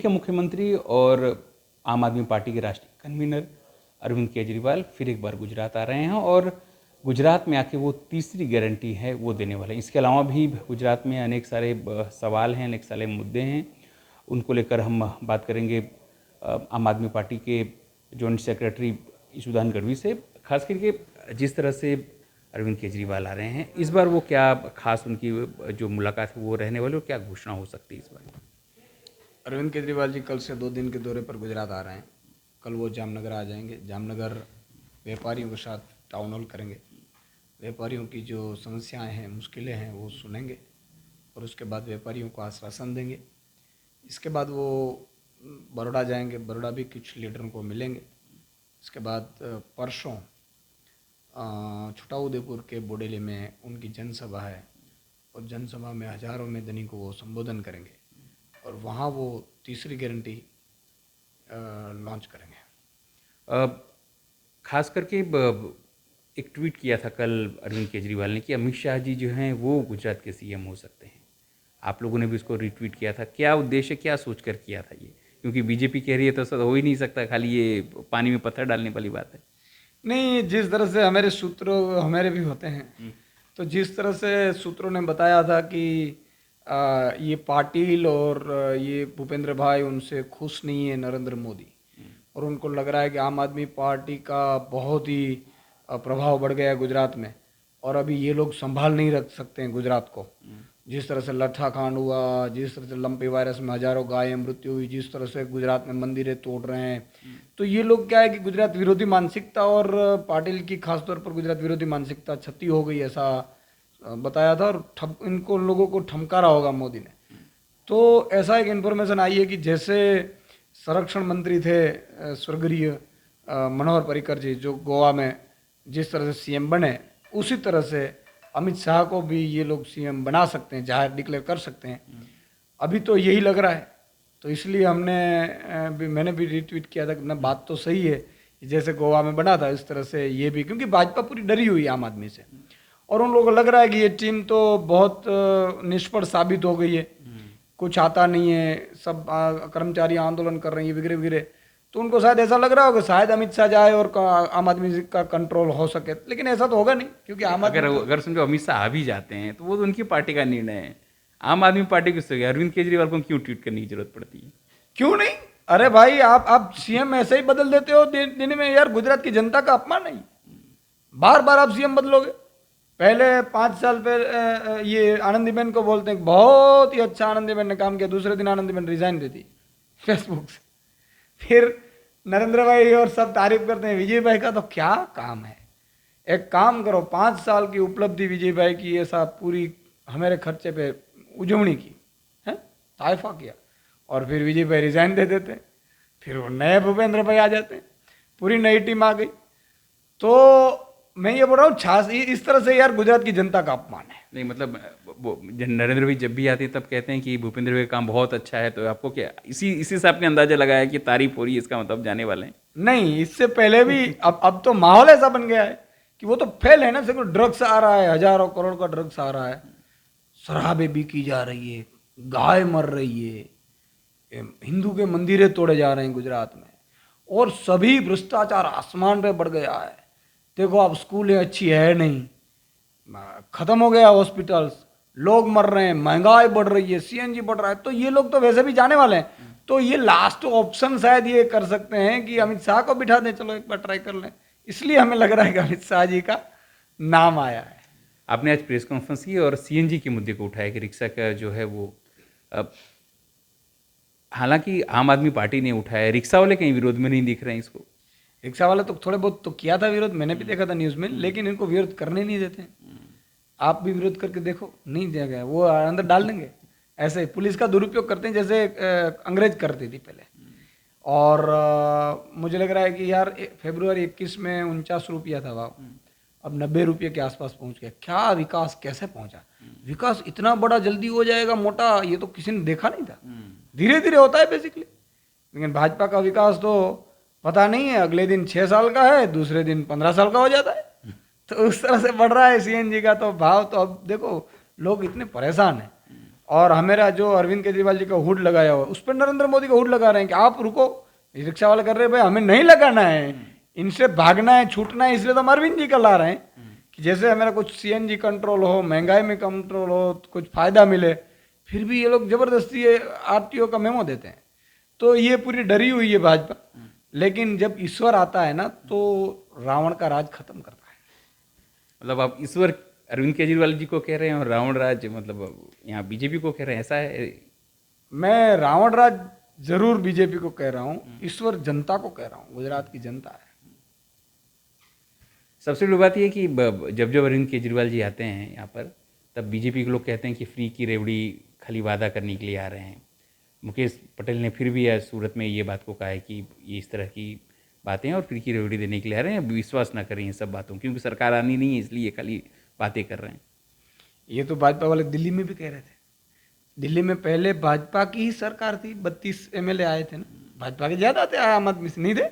के मुख्यमंत्री और आम आदमी पार्टी के राष्ट्रीय कन्वीनर अरविंद केजरीवाल फिर एक बार गुजरात आ रहे हैं और गुजरात में आके वो तीसरी गारंटी है वो देने वाले हैं। इसके अलावा भी गुजरात में अनेक सारे सवाल हैं, अनेक सारे मुद्दे हैं, उनको लेकर हम बात करेंगे आम आदमी पार्टी के जॉइंट सेक्रेटरी ईशुदान गढ़वी से। खास करके जिस तरह से अरविंद केजरीवाल आ रहे हैं, इस बार वो क्या खास उनकी जो मुलाकात है वो रहने वाली और क्या घोषणा हो सकती है इस बार? अरविंद केजरीवाल जी कल से 2 दिन के दौरे पर गुजरात आ रहे हैं। कल वो जामनगर आ जाएंगे। जामनगर व्यापारियों के साथ टाउन हॉल करेंगे। व्यापारियों की जो समस्याएं हैं, मुश्किलें हैं, वो सुनेंगे और उसके बाद व्यापारियों को आश्वासन देंगे। इसके बाद वो बड़ौदा जाएंगे, बड़ौदा भी कुछ लीडरों को मिलेंगे। इसके बाद परसों छोटाउदेपुर के बोडेली में उनकी जनसभा है और जनसभा में हजारों मैदानी को वो संबोधन करेंगे और वहाँ वो तीसरी गारंटी लॉन्च करेंगे। खास करके एक ट्वीट किया था कल अरविंद केजरीवाल ने कि अमित शाह जी जो हैं वो गुजरात के सीएम हो सकते हैं। आप लोगों ने भी उसको रिट्वीट किया था। क्या उद्देश्य, क्या सोचकर किया था ये? क्योंकि बीजेपी कह रही है तो सर हो ही नहीं सकता, खाली ये पानी में पत्थर डालने वाली बात है। नहीं, जिस तरह से हमारे सूत्रों हमारे भी होते हैं, तो जिस तरह से सूत्रों ने बताया था कि ये पाटिल और ये भूपेंद्र भाई उनसे खुश नहीं है नरेंद्र मोदी, और उनको लग रहा है कि आम आदमी पार्टी का बहुत ही प्रभाव बढ़ गया है गुजरात में और अभी ये लोग संभाल नहीं रख सकते हैं गुजरात को। जिस तरह से लट्ठा कांड हुआ, जिस तरह से लंपी वायरस में हजारों गायें मृत्यु हुई, जिस तरह से गुजरात में मंदिरें तोड़ रहे हैं, तो ये लोग क्या है कि गुजरात विरोधी मानसिकता और पाटिल की खासतौर पर गुजरात विरोधी मानसिकता क्षति हो गई, ऐसा बताया था और इनको लोगों को ठमकारा होगा मोदी ने। तो ऐसा एक इन्फॉर्मेशन आई है कि जैसे संरक्षण मंत्री थे स्वर्गीय मनोहर पर्रिकर जी, जो गोवा में जिस तरह से सीएम बने, उसी तरह से अमित शाह को भी ये लोग सीएम बना सकते हैं, जाहिर डिक्लेयर कर सकते हैं। अभी तो यही लग रहा है, तो इसलिए मैंने भी रिट्वीट किया था कि ना, बात तो सही है, जैसे गोवा में बना था इस तरह से ये भी, क्योंकि भाजपा पूरी डरी हुई है आम आदमी से और उन लोगों को लग रहा है कि ये टीम तो बहुत निष्फल साबित हो गई है, कुछ आता नहीं है, सब कर्मचारी आंदोलन कर रहे हैं वगैरह वगैरह। तो उनको शायद ऐसा लग रहा होगा शायद अमित शाह जाए और आम आदमी का कंट्रोल हो सके, लेकिन ऐसा तो होगा नहीं, क्योंकि आम आदमी अगर समझो अमित शाह आ भी जाते हैं तो वो तो उनकी पार्टी का निर्णय है। आम आदमी पार्टी किससे गया? अरविंद केजरीवाल को क्यों ट्वीट करने की जरूरत पड़ती है? क्यों नहीं? अरे भाई, आप सीएम ऐसे ही बदल देते हो दिन में। यार, गुजरात की जनता का अपमान नहीं, बार बार आप सीएम बदलोगे। पहले 5 साल पहले ये आनंदीबेन को बोलते हैं बहुत ही अच्छा आनंदीबेन ने काम किया, दूसरे दिन आनंदीबेन रिजाइन दे दी फेसबुक से। फिर नरेंद्र भाई और सब तारीफ करते हैं विजय भाई का, तो क्या काम है? एक काम करो, 5 साल की उपलब्धि विजय भाई की ऐसा पूरी हमारे खर्चे पे उजवनी की है, ताइफा किया, और फिर विजय भाई रिजाइन दे देते, फिर वो नए भूपेंद्र भाई आ जाते, पूरी नई टीम आ गई। तो मैं ये बोल रहा हूँ इस तरह से यार गुजरात की जनता का अपमान है। नहीं मतलब नरेंद्र भाई जब भी आते हैं तब कहते हैं कि भूपेंद्र भाई का काम बहुत अच्छा है, तो आपको क्या इसी से आपने अंदाजा लगाया कि तारीफ हो रही है, इसका मतलब जाने वाले हैं? नहीं, इससे पहले भी अब तो माहौल ऐसा बन गया है कि वो तो फेल है ना। देखो, ड्रग्स आ रहा है, हजारों करोड़ का ड्रग्स आ रहा है, शराबें बिकी जा रही है, गाय मर रही है, हिंदू के मंदिरें तोड़े जा रहे हैं गुजरात में, और सभी भ्रष्टाचार आसमान पे बढ़ गया है। देखो, अब स्कूलें अच्छी है नहीं, खत्म हो गया हॉस्पिटल्स, लोग मर रहे हैं, महंगाई बढ़ रही है, सीएनजी बढ़ रहा है, तो ये लोग तो वैसे भी जाने वाले हैं। तो ये लास्ट ऑप्शन शायद ये कर सकते हैं कि अमित शाह को बिठा दें, चलो एक बार ट्राई कर लें। इसलिए हमें लग रहा है कि अमित शाह जी का नाम आया है। आपने आज प्रेस कॉन्फ्रेंस की और सीएनजी के मुद्दे को उठाया कि रिक्शा का जो है वो, हालांकि आम आदमी पार्टी ने उठाया, रिक्शा वाले कहीं विरोध में नहीं दिख रहे हैं इसको। रिक्शा वाला तो थोड़े बहुत तो किया था विरोध, मैंने भी देखा था न्यूज़ में, लेकिन इनको विरोध करने नहीं देते। आप भी विरोध करके देखो, नहीं दिया गया, वो अंदर डाल देंगे। ऐसे पुलिस का दुरुपयोग करते हैं जैसे अंग्रेज करती थी पहले। और मुझे लग रहा है कि यार फरवरी 21 में 49 रुपया था भाव, अब 90 रुपये के आसपास पहुंच गया। क्या विकास, कैसे पहुंचा? विकास इतना बड़ा जल्दी हो जाएगा मोटा, ये तो किसी ने देखा नहीं था। धीरे धीरे होता है बेसिकली। लेकिन भाजपा का विकास तो पता नहीं है, अगले दिन 6 साल का है, दूसरे दिन 15 साल का हो जाता है। तो उस तरह से बढ़ रहा है सीएनजी का तो भाव। तो अब देखो, लोग इतने परेशान हैं और हमारा जो अरविंद केजरीवाल जी का हुड लगाया हुआ उस पर नरेंद्र मोदी का हुड लगा रहे हैं कि आप रुको। रिक्शा वाले कर रहे हैं भाई हमें नहीं लगाना है, इनसे भागना है, छूटना है, इसलिए तो हम अरविंद जी का ला रहे हैं कि जैसे हमारा कुछ सीएनजी कंट्रोल हो, महंगाई में कंट्रोल हो, कुछ फायदा मिले। फिर भी ये लोग जबरदस्ती आरटीओ का मेमो देते हैं। तो ये पूरी डरी हुई है भाजपा। लेकिन जब ईश्वर आता है ना तो रावण का राज खत्म करता है। मतलब आप ईश्वर अरविंद केजरीवाल जी को कह रहे हैं और रावण राज मतलब यहाँ बीजेपी को कह रहे हैं, ऐसा है? मैं रावण राज जरूर बीजेपी को कह रहा हूँ, ईश्वर जनता को कह रहा हूँ, गुजरात की जनता है। सबसे बड़ी बात यह है कि जब जब अरविंद केजरीवाल जी आते हैं यहाँ पर, तब बीजेपी के लोग कहते हैं कि फ्री की रेवड़ी खाली वादा करने के लिए आ रहे हैं। मुकेश पटेल ने फिर भी सूरत में ये बात को कहा है कि ये इस तरह की बातें हैं और फ्री की रेवड़ी देने के लिए आ रहे हैं, विश्वास ना करें ये सब बातों, क्योंकि सरकार आनी नहीं है इसलिए खाली बातें कर रहे हैं। ये तो भाजपा वाले दिल्ली में भी कह रहे थे। दिल्ली में पहले भाजपा की ही सरकार थी, 32 एमएलए आए थे ना, भाजपा के ज्यादा थे, आम आदमी से नहीं थे।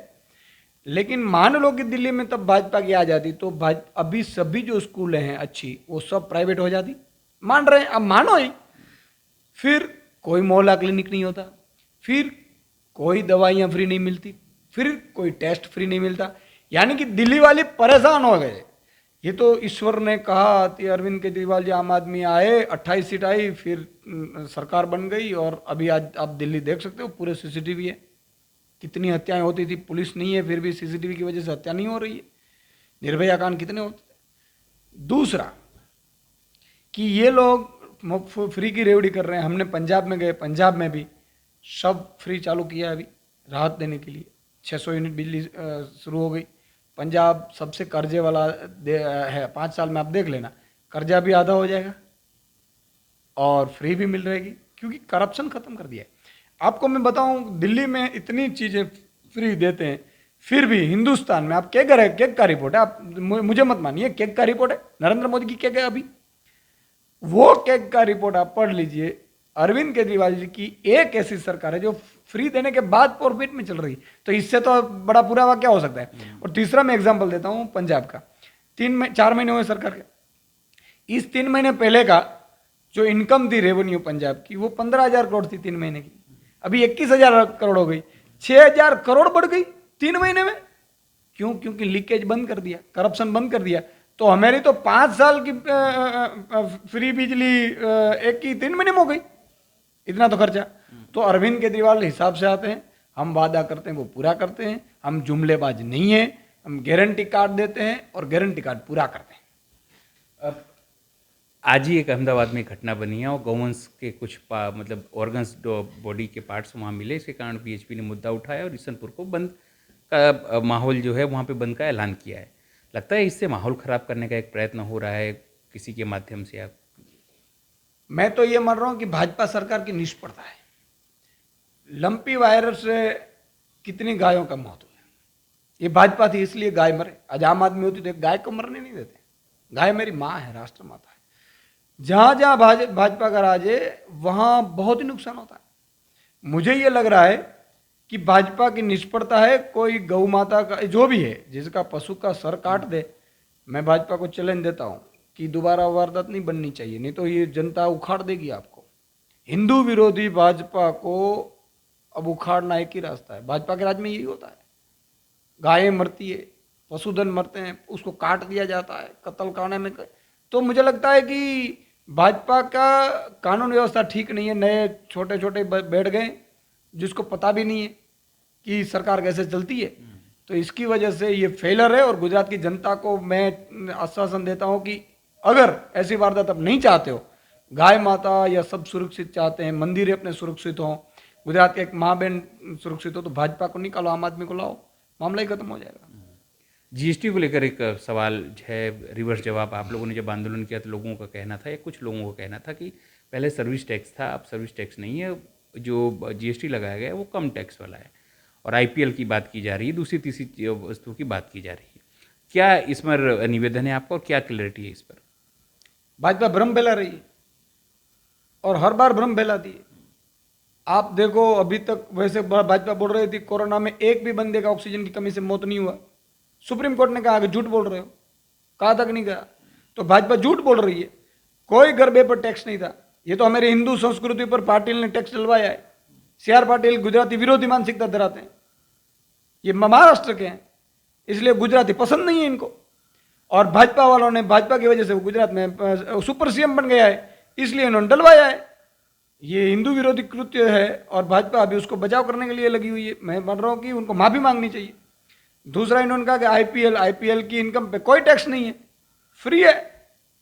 लेकिन मान लो कि दिल्ली में तब भाजपा की आ जाती तो अभी सभी जो स्कूल हैं अच्छी वो सब प्राइवेट हो जाती। मान रहे हैं, अब मानो ही, फिर कोई मोहल्ला क्लिनिक नहीं होता, फिर कोई दवाइयाँ फ्री नहीं मिलती, फिर कोई टेस्ट फ्री नहीं मिलता। यानी कि दिल्ली वाले परेशान हो गए। ये तो ईश्वर ने कहा कि अरविंद केजरीवाल जी आम आदमी आए, 28 सीट आई, फिर सरकार बन गई। और अभी आज आप दिल्ली देख सकते हो, पूरे सीसीटीवी है। कितनी हत्याएं होती थी, पुलिस नहीं है, फिर भी सीसीटीवी की वजह से हत्या नहीं हो रही है। निर्भया कांड कितने होते थे। दूसरा कि ये लोग फ्री की रेवड़ी कर रहे हैं। हमने पंजाब में गए, पंजाब में भी सब फ्री चालू किया है अभी राहत देने के लिए। 600 यूनिट बिजली शुरू हो गई। पंजाब सबसे कर्जे वाला है, 5 साल में आप देख लेना, कर्जा भी आधा हो जाएगा और फ्री भी मिल रहेगी, क्योंकि करप्शन खत्म कर दिया है। आपको मैं बताऊं, दिल्ली में इतनी चीजें फ्री देते हैं, फिर भी हिंदुस्तान में आप क्या करें, केक का रिपोर्ट है, आप मुझे मत मानिए, केक का रिपोर्ट है, नरेंद्र मोदी की केक है अभी, वो केक का रिपोर्ट आप पढ़ लीजिए। अरविंद केजरीवाल जी की एक ऐसी सरकार है जो फ्री देने के बाद प्रॉफिट में चल रही, तो इससे तो बड़ा पुरावा क्या हो सकता है। और तीसरा मैं एग्जांपल देता हूं पंजाब का। 4 महीने हुए सरकार के। इस 3 महीने पहले का जो इनकम थी रेवेन्यू पंजाब की, वो 15,000 करोड़ थी 3 महीने की, अभी 21,000 करोड़ हो गई। 6,000 करोड़ बढ़ गई 3 महीने में। क्यों? क्योंकि लीकेज बंद कर दिया, करप्शन बंद कर दिया। तो हमारी तो 5 साल की फ्री बिजली एक की 3 महीने में हो गई, इतना तो खर्चा। तो अरविंद केजरीवाल हिसाब से आते हैं, हम वादा करते हैं वो पूरा करते हैं, हम जुमलेबाज नहीं है, हम गारंटी कार्ड देते हैं और गारंटी कार्ड पूरा करते हैं। आज ही एक अहमदाबाद में घटना बनी है और गौवंश के कुछ मतलब ऑर्गन्स बॉडी के पार्ट्स वहाँ मिले। इसके कारण बीएचपी ने मुद्दा उठाया और ईसनपुर को बंद का माहौल जो है वहाँ पे बंद का ऐलान किया है। लगता है इससे माहौल ख़राब करने का एक प्रयत्न हो रहा है किसी के माध्यम से। आप मैं तो ये मान रहा हूँ कि भाजपा सरकार की निष्फलता है। लंपी वायरस से कितनी गायों का मौत हुई, ये भाजपा थी इसलिए गाय मरे। आज आम आदमी होती तो एक गाय को मरने नहीं देते। गाय मेरी माँ है, राष्ट्र माता है। जहां जहां भाजपा का राज है वहां बहुत ही नुकसान होता है। मुझे ये लग रहा है कि भाजपा की निष्फलता है। कोई गौ माता का जो भी है जिसका पशु का सर काट दे, मैं भाजपा को चैलेंज देता हूं कि दोबारा वारदात नहीं बननी चाहिए, नहीं तो ये जनता उखाड़ देगी आपको। हिंदू विरोधी भाजपा को अब उखाड़ना एक ही रास्ता है। भाजपा के राज में यही होता है, गायें मरती है, पशुधन मरते हैं, उसको काट दिया जाता है, कत्ल करने में। तो मुझे लगता है कि भाजपा का कानून व्यवस्था ठीक नहीं है। नए छोटे छोटे बैठ गए जिसको पता भी नहीं है कि सरकार कैसे चलती है, तो इसकी वजह से ये फेलर है। और गुजरात की जनता को मैं आश्वासन देता हूं कि अगर ऐसी वारदात आप नहीं चाहते हो, गाय माता या सब सुरक्षित चाहते हैं, मंदिर अपने सुरक्षित हों, गुजरात के एक माँ बहन सुरक्षित हो, तो भाजपा को निकालो, आम आदमी को लाओ, मामला ही खत्म हो जाएगा। जीएसटी को लेकर एक सवाल है, रिवर्स जवाब। आप लोगों ने जब आंदोलन किया तो लोगों का कहना था, या कुछ लोगों का कहना था कि पहले सर्विस टैक्स था, अब सर्विस टैक्स नहीं है, जो जीएसटी लगाया गया है वो कम टैक्स वाला है, और आईपीएल की बात की जा रही है, दूसरी तीसरी वस्तुओं की बात की जा रही है। क्या इस पर निवेदन है आपका और क्या क्लैरिटी है इस पर? भाजपा भ्रम फैला रही है और हर बार भ्रम फैलाती है। आप देखो, अभी तक वैसे भाजपा बोल रही थी कोरोना में एक भी बंदे का ऑक्सीजन की कमी से मौत नहीं हुआ। सुप्रीम कोर्ट ने कहा कि झूठ बोल रहे हो, कहा तक नहीं गया। तो भाजपा झूठ बोल रही है। कोई गरबे पर टैक्स नहीं था, ये तो हमारे हिंदू संस्कृति पर पाटिल ने टैक्स डलवाया है। CR पाटिल गुजराती विरोधी मानसिकता धराते हैं। ये महाराष्ट्र के हैं, इसलिए गुजराती पसंद नहीं है इनको। और भाजपा वालों ने, भाजपा की वजह से वो गुजरात में सुपर CM बन गया है, इसलिए इन्होंने डलवाया है। ये हिंदू विरोधी कृत्य है और भाजपा अभी उसको बचाव करने के लिए लगी हुई है। मैं मान रहा हूँ कि उनको माफी मांगनी चाहिए। दूसरा, इन्होंने कहा कि IPL की इनकम पे कोई टैक्स नहीं है, फ्री है,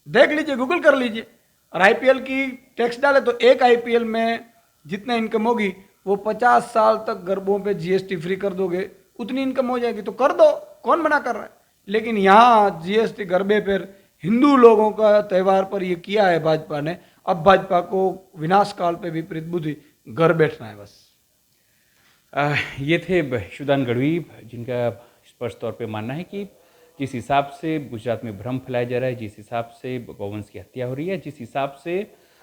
देख लीजिए, गूगल कर लीजिए। और IPL की टैक्स डाले तो एक IPL में जितना इनकम होगी वो 50 साल तक गरबों पे GST फ्री कर दोगे, उतनी इनकम हो जाएगी, तो कर दो, कौन मना कर रहा है। लेकिन यहाँ GST गरबे पर, हिंदू लोगों का त्यौहार पर ये किया है भाजपा ने। अब भाजपा को विनाश काल पे विपरीत बुद्धि, घर बैठना है बस। ये थे शिवदान गढ़वी, जिनका स्पष्ट तौर पे मानना है कि जिस हिसाब से गुजरात में भ्रम फैलाया जा रहा है, जिस हिसाब से गौवंश की हत्या हो रही है, जिस हिसाब से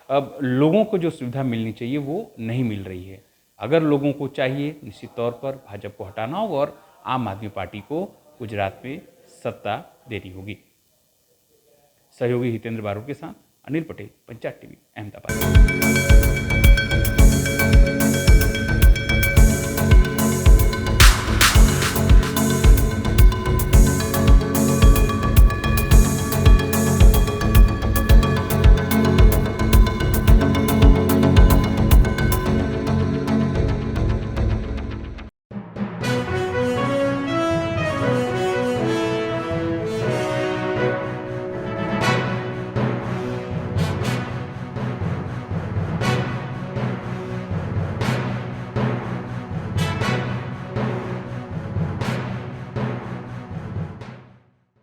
अब लोगों को जो सुविधा मिलनी चाहिए वो नहीं मिल रही है। अगर लोगों को चाहिए, निश्चित तौर पर भाजपा को हटाना होगा और आम आदमी पार्टी को गुजरात में सत्ता देनी होगी। सहयोगी हितेंद्र बारोट के साथ अनिल पटेल, पंचायत TV, अहमदाबाद।